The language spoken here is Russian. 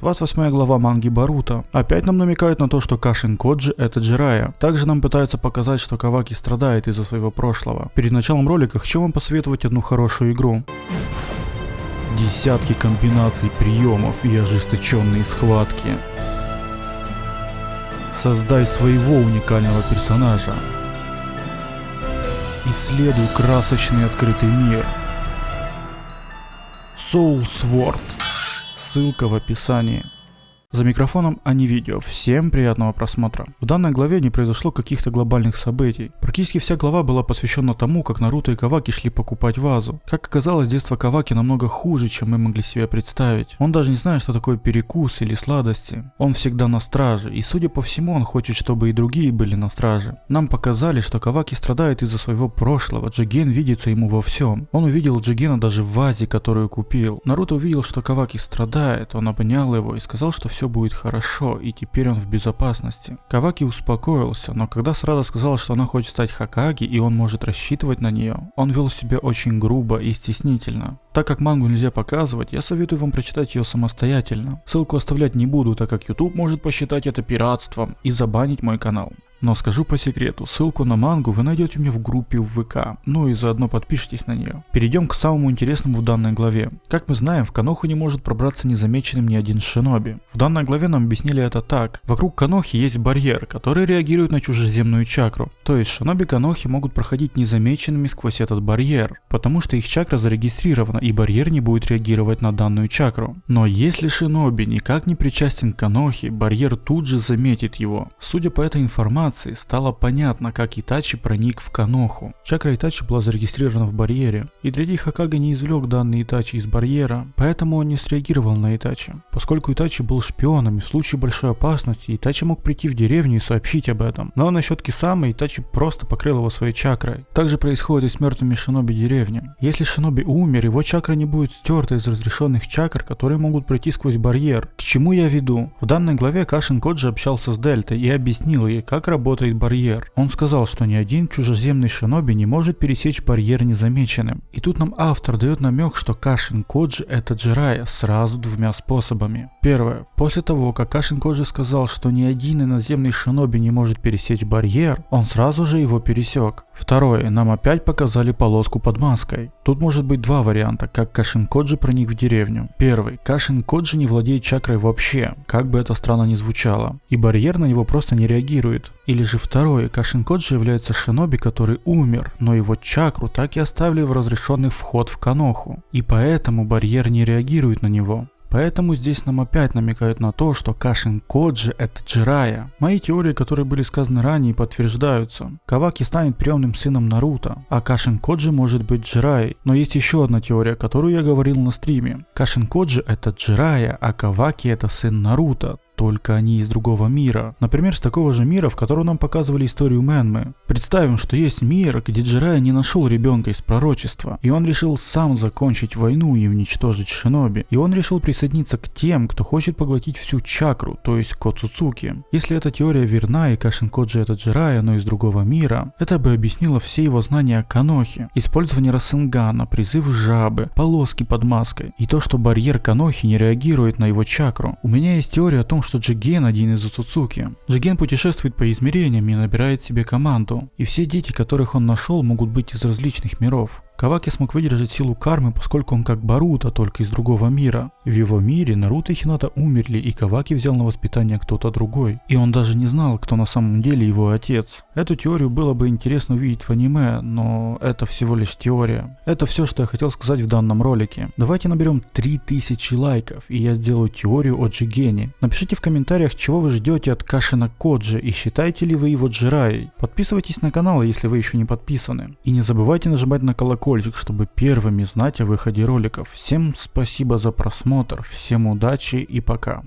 28 глава манги Боруто. Опять нам намекают на то, что Кашин Коджи это Джирайя. Также нам пытаются показать, что Каваки страдает из-за своего прошлого. Перед началом ролика хочу вам посоветовать одну хорошую игру. Десятки комбинаций приемов и ожесточенные схватки. Создай своего уникального персонажа. Исследуй красочный открытый мир. Soul Sword. Ссылка в описании. За микрофоном, а не видео. Всем приятного просмотра. В данной главе не произошло каких-то глобальных событий. Практически вся глава была посвящена тому, как Наруто и Каваки шли покупать вазу. Как оказалось, детство Каваки намного хуже, чем мы могли себе представить. Он даже не знает, что такое перекус или сладости. Он всегда на страже, и судя по всему, он хочет, чтобы и другие были на страже. Нам показали, что Каваки страдает из-за своего прошлого. Джиген видится ему во всем. Он увидел Джигена даже в вазе, которую купил. Наруто увидел, что Каваки страдает. Он обнял его и сказал, что все будет хорошо, и теперь он в безопасности. Каваки успокоился, но когда Сарада сказала, что она хочет стать Хокаге и он может рассчитывать на нее, он вел себя очень грубо и стеснительно. Так как мангу нельзя показывать, я советую вам прочитать ее самостоятельно. Ссылку оставлять не буду, так как YouTube может посчитать это пиратством и забанить мой канал. Но скажу по секрету, ссылку на мангу вы найдете у меня в группе в ВК, ну и заодно подпишитесь на нее. Перейдем к самому интересному в данной главе. Как мы знаем, в Коноху не может пробраться незамеченным ни один шиноби. В данной главе нам объяснили это так. Вокруг Конохи есть барьер, который реагирует на чужеземную чакру. То есть шиноби Конохи могут проходить незамеченными сквозь этот барьер, потому что их чакра зарегистрирована и барьер не будет реагировать на данную чакру. Но если шиноби никак не причастен к Конохе, барьер тут же заметит его. Судя по этой информации, стало понятно, как Итачи проник в Коноху. Чакра Итачи была зарегистрирована в барьере, и третий Хокаге не извлек данные Итачи из барьера, поэтому он не среагировал на Итачи. Поскольку Итачи был шпионом, и в случае большой опасности Итачи мог прийти в деревню и сообщить об этом. Но насчет Кисамы Итачи просто покрыл его своей чакрой. Также происходит и с мертвыми шиноби деревни. Если шиноби умер, его чакра не будет стерта из разрешенных чакр, которые могут пройти сквозь барьер. К чему я веду? В данной главе Кашин Коджи общался с Дельтой и объяснил ей, как работает барьер. Он сказал, что ни один чужеземный шиноби не может пересечь барьер незамеченным. И тут нам автор дает намек, что Кашин Коджи это Джирайя сразу двумя способами. Первое. После того, как Кашин Коджи сказал, что ни один иноземный шиноби не может пересечь барьер, он сразу же его пересек. Второе. Нам опять показали полоску под маской. Тут может быть два варианта, как Кашин Коджи проник в деревню. Первый. Кашин Коджи не владеет чакрой вообще, как бы это странно ни звучало, и барьер на него просто не реагирует. Или же второе, Кашин Коджи является шиноби, который умер, но его чакру так и оставили в разрешенный вход в Коноху, и поэтому барьер не реагирует на него. Поэтому здесь нам опять намекают на то, что Кашин Коджи это Джирайя. Мои теории, которые были сказаны ранее, подтверждаются. Каваки станет приемным сыном Наруто, а Кашин Коджи может быть Джирайей. Но есть еще одна теория, которую я говорил на стриме. Кашин Коджи это Джирайя, а Каваки это сын Наруто. Только они из другого мира. Например, с такого же мира, в котором нам показывали историю Мэнмы. Представим, что есть мир, где Джирайя не нашел ребенка из пророчества, и он решил сам закончить войну и уничтожить шиноби. И он решил присоединиться к тем, кто хочет поглотить всю чакру, то есть к Оцуцуки. Если эта теория верна и Кашин Коджи это Джирайя, но из другого мира, это бы объяснило все его знания о Конохе, использование Расенгана, призыв жабы, полоски под маской, и то, что барьер Конохи не реагирует на его чакру. У меня есть теория о том, что Джиген один из Оцуцуки. Джиген путешествует по измерениям и набирает себе команду, и все дети, которых он нашел, могут быть из различных миров. Каваки смог выдержать силу кармы, поскольку он как Боруто, только из другого мира. В его мире Наруто и Хината умерли, и Каваки взял на воспитание кто-то другой. И он даже не знал, кто на самом деле его отец. Эту теорию было бы интересно увидеть в аниме, но это всего лишь теория. Это все, что я хотел сказать в данном ролике. Давайте наберем 3000 лайков, и я сделаю теорию о Джигене. Напишите в комментариях, чего вы ждете от Кашина Коджи, и считаете ли вы его Джирайей. Подписывайтесь на канал, если вы еще не подписаны. И не забывайте нажимать на колокольчик, чтобы первыми знать о выходе роликов. Всем спасибо за просмотр, всем удачи и пока.